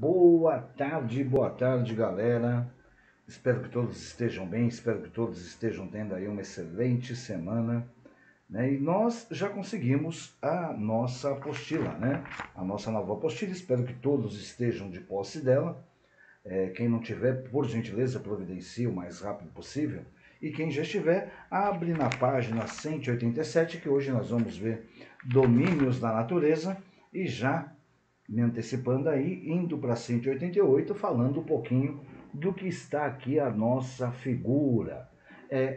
Boa tarde, galera. Espero que todos estejam bem, espero que todos estejam tendo aí uma excelente semana, né? E nós já conseguimos a nossa apostila, né? A nossa nova apostila, espero que todos estejam de posse dela. Quem não tiver, por gentileza, providencie o mais rápido possível. E quem já estiver, abre na página 187, que hoje nós vamos ver domínios da natureza, e já me antecipando aí, indo para 188, falando um pouquinho do que está aqui a nossa figura,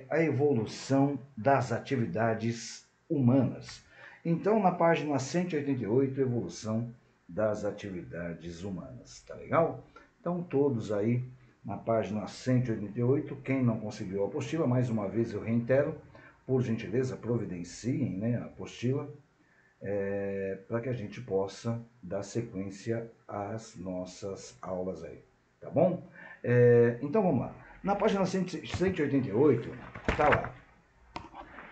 a evolução das atividades humanas. Então, na página 188, evolução das atividades humanas, tá legal? Então, todos aí na página 188, quem não conseguiu a apostila, mais uma vez eu reitero, por gentileza, providenciem, né, a apostila, para que a gente possa dar sequência às nossas aulas aí, tá bom? Então vamos lá. Na página 188, tá lá.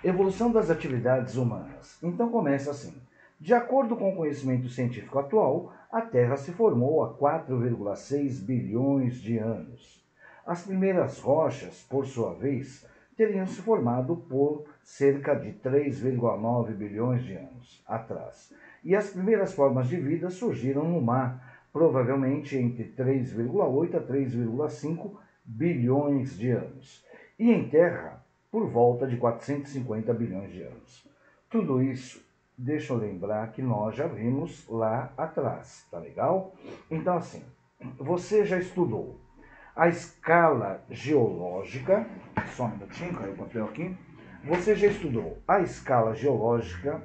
Evolução das atividades humanas. Então começa assim. De acordo com o conhecimento científico atual, a Terra se formou há 4,6 bilhões de anos. As primeiras rochas, por sua vez, teriam se formado por cerca de 3,9 bilhões de anos atrás. E as primeiras formas de vida surgiram no mar, provavelmente entre 3,8 a 3,5 bilhões de anos. E em terra, por volta de 450 bilhões de anos. Tudo isso, deixa eu lembrar que nós já vimos lá atrás, tá legal? Então assim, você já estudou a escala geológica, só um minutinho, caiu o papel aqui. Você já estudou a escala geológica,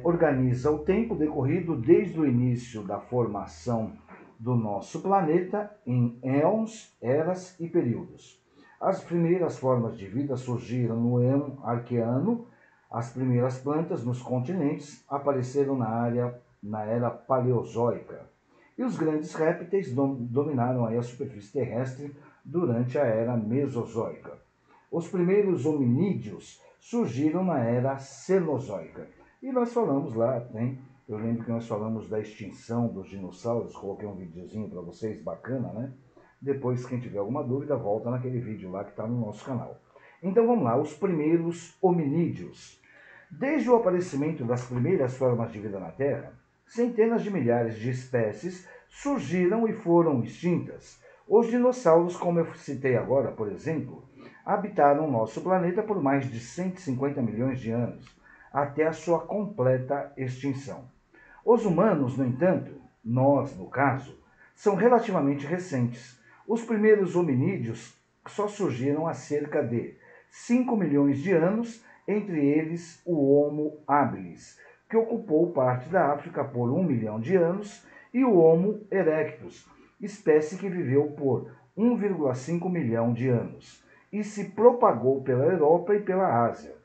organiza o tempo decorrido desde o início da formação do nosso planeta em éons, eras e períodos. As primeiras formas de vida surgiram no éon arqueano, as primeiras plantas nos continentes apareceram na era paleozoica. E os grandes répteis dominaram aí a superfície terrestre durante a era mesozoica. Os primeiros hominídeos surgiram na era cenozoica. E nós falamos lá, eu lembro que nós falamos da extinção dos dinossauros, coloquei um videozinho para vocês, bacana, né? Depois, quem tiver alguma dúvida, volta naquele vídeo lá que está no nosso canal. Então vamos lá, os primeiros hominídeos. Desde o aparecimento das primeiras formas de vida na Terra, centenas de milhares de espécies surgiram e foram extintas. Os dinossauros, como eu citei agora, por exemplo, habitaram nosso planeta por mais de 150 milhões de anos, até a sua completa extinção. Os humanos, no entanto, nós, no caso, são relativamente recentes. Os primeiros hominídeos só surgiram há cerca de 5 milhões de anos, entre eles o Homo habilis, que ocupou parte da África por 1 milhão de anos, e o Homo erectus, espécie que viveu por 1,5 milhão de anos e se propagou pela Europa e pela Ásia.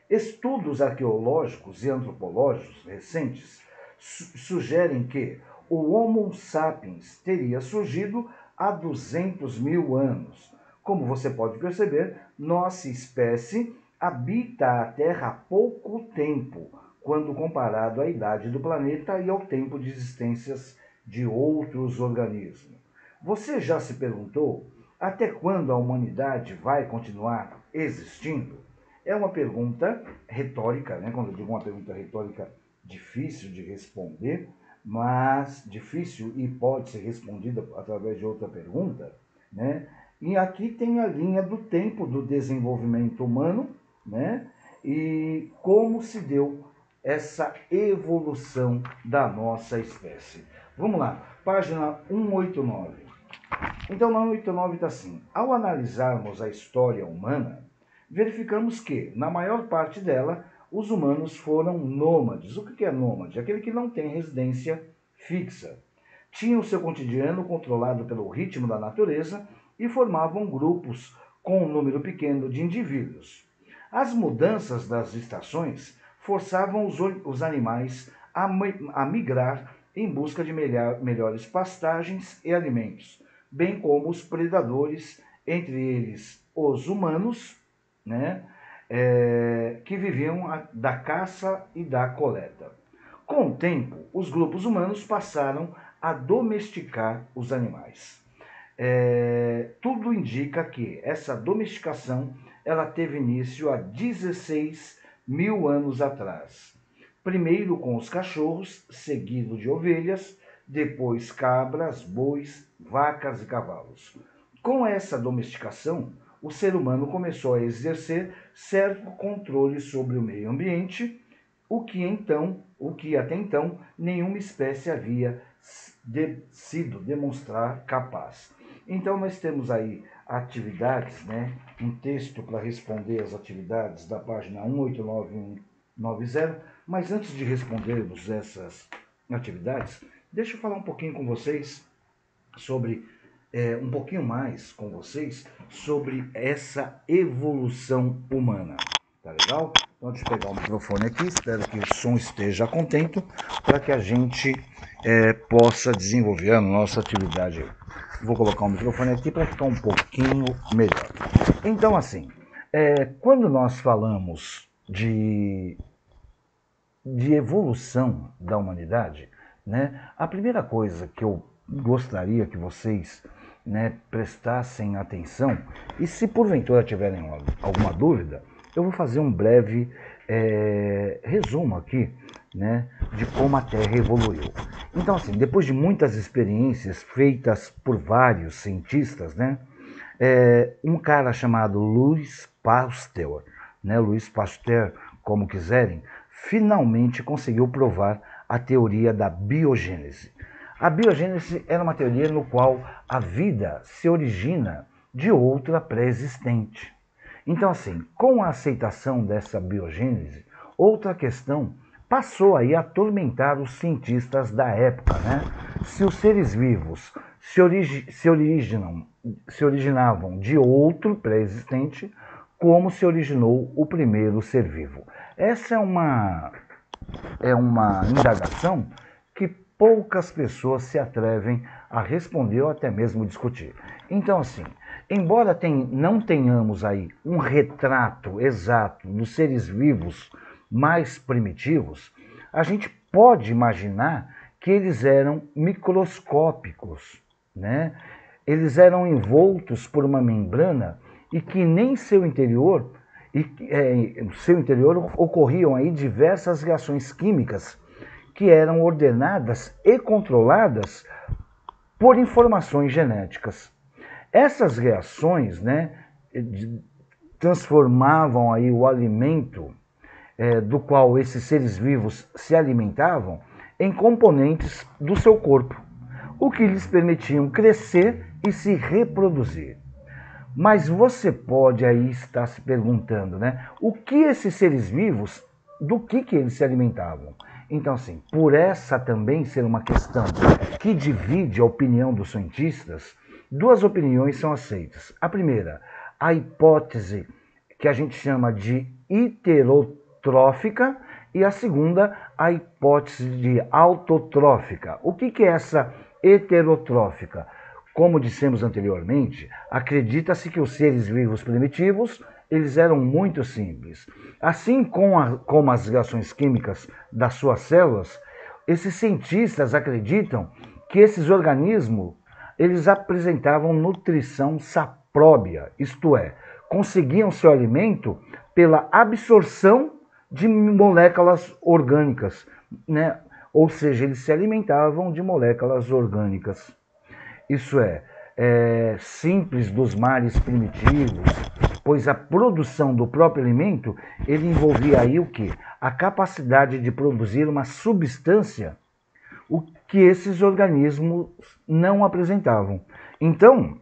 Estudos arqueológicos e antropológicos recentes sugerem que o Homo sapiens teria surgido há 200 mil anos. Como você pode perceber, nossa espécie habita a Terra há pouco tempo, quando comparado à idade do planeta e ao tempo de existências de outros organismos. Você já se perguntou até quando a humanidade vai continuar existindo? É uma pergunta retórica, né? Quando eu digo uma pergunta retórica, difícil de responder, mas difícil e pode ser respondida através de outra pergunta, né? E aqui tem a linha do tempo do desenvolvimento humano, né? E como se deu essa evolução da nossa espécie. Vamos lá, página 189. Então, na 189 está assim: ao analisarmos a história humana, verificamos que, na maior parte dela, os humanos foram nômades. O que é nômade? Aquele que não tem residência fixa. Tinham seu cotidiano controlado pelo ritmo da natureza e formavam grupos com um número pequeno de indivíduos. As mudanças das estações forçavam os animais a migrar em busca de melhores pastagens e alimentos, bem como os predadores, entre eles os humanos, né, que viviam da caça e da coleta. Com o tempo, os grupos humanos passaram a domesticar os animais. Tudo indica que essa domesticação ela teve início há 16 mil anos atrás. Primeiro com os cachorros, seguido de ovelhas, depois cabras, bois, vacas e cavalos. Com essa domesticação, o ser humano começou a exercer certo controle sobre o meio ambiente, o que até então nenhuma espécie havia sido demonstrar capaz. Então nós temos aí atividades, né? Um texto para responder as atividades da página 189190, mas antes de respondermos essas atividades, deixa eu falar um pouquinho com vocês sobre um pouquinho mais com vocês sobre essa evolução humana. Tá legal? Então deixa eu pegar o microfone aqui, espero que o som esteja contento para que a gente possa desenvolver a nossa atividade. Vou colocar o microfone aqui para ficar um pouquinho melhor. Então assim, quando nós falamos de evolução da humanidade, né, a primeira coisa que eu gostaria que vocês, né, prestassem atenção, e se porventura tiverem alguma dúvida, eu vou fazer um breve resumo aqui, né, de como a Terra evoluiu. Então assim, depois de muitas experiências feitas por vários cientistas, né, um cara chamado Louis Pasteur, né, Louis Pasteur, como quiserem, finalmente conseguiu provar a teoria da biogênese. A biogênese era uma teoria no qual a vida se origina de outra pré-existente. Então, assim, com a aceitação dessa biogênese, outra questão passou aí a atormentar os cientistas da época, né? Se os seres vivos se originavam de outro pré-existente, como se originou o primeiro ser vivo? Essa é uma indagação que poucas pessoas se atrevem a responder ou até mesmo discutir. Então, assim, embora não tenhamos aí um retrato exato dos seres vivos mais primitivos, a gente pode imaginar que eles eram microscópicos, né? Eles eram envoltos por uma membrana e que nem seu interior ocorriam aí diversas reações químicas que eram ordenadas e controladas por informações genéticas. Essas reações, né, transformavam aí o alimento do qual esses seres vivos se alimentavam em componentes do seu corpo, o que lhes permitiam crescer e se reproduzir. Mas você pode aí estar se perguntando, né? O que esses seres vivos, do que eles se alimentavam? Então, assim, por essa também ser uma questão que divide a opinião dos cientistas, duas opiniões são aceitas. A primeira, a hipótese que a gente chama de heterotrófica, e a segunda, a hipótese de autotrófica. O que é essa heterotrófica? Como dissemos anteriormente, acredita-se que os seres vivos primitivos eles eram muito simples. Assim como as reações químicas das suas células, esses cientistas acreditam que esses organismos eles apresentavam nutrição sapróbia, isto é, conseguiam seu alimento pela absorção de moléculas orgânicas, né? Ou seja, eles se alimentavam de moléculas orgânicas. Isso simples dos mares primitivos, pois a produção do próprio alimento, ele envolvia aí o quê? A capacidade de produzir uma substância, o que esses organismos não apresentavam. Então,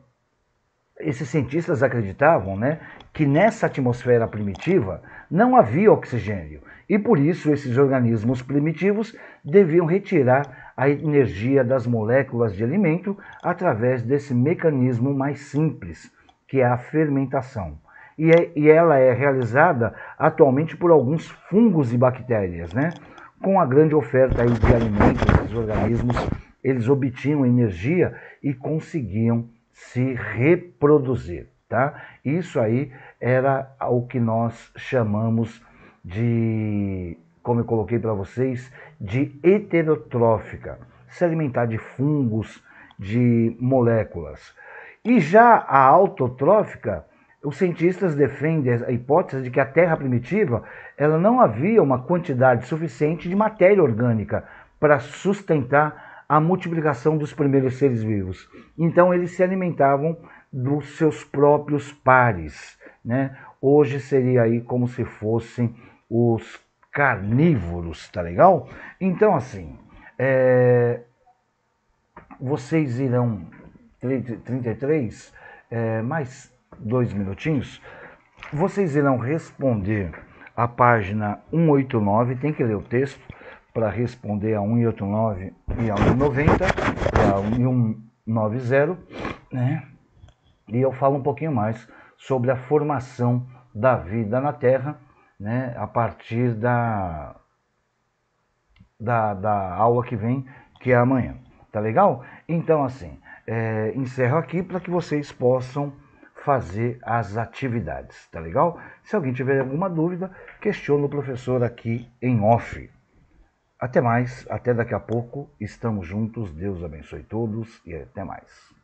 esses cientistas acreditavam, né, que nessa atmosfera primitiva não havia oxigênio e por isso esses organismos primitivos deviam retirar a energia das moléculas de alimento através desse mecanismo mais simples, que é a fermentação. E ela é realizada atualmente por alguns fungos e bactérias, né? Com a grande oferta aí de alimentos, esses organismos eles obtinham energia e conseguiam se reproduzir, tá? Isso aí era o que nós chamamos de, como eu coloquei para vocês, de heterotrófica. se alimentar de fungos, de moléculas. E já a autotrófica, os cientistas defendem a hipótese de que a Terra primitiva, ela não havia uma quantidade suficiente de matéria orgânica para sustentar a multiplicação dos primeiros seres vivos. Então eles se alimentavam dos seus próprios pares, né? Hoje seria aí como se fossem os carnívoros, tá legal? Então assim, vocês irão 33, mais 2 minutinhos, vocês irão responder a página 189, tem que ler o texto para responder a 189 e a 190 e a 190, né? E eu falo um pouquinho mais sobre a formação da vida na Terra, né? A partir da aula que vem, que é amanhã. Tá legal? Então, assim, encerro aqui para que vocês possam fazer as atividades, tá legal? Se alguém tiver alguma dúvida, questione o professor aqui em off. Até mais, até daqui a pouco, estamos juntos, Deus abençoe todos e até mais.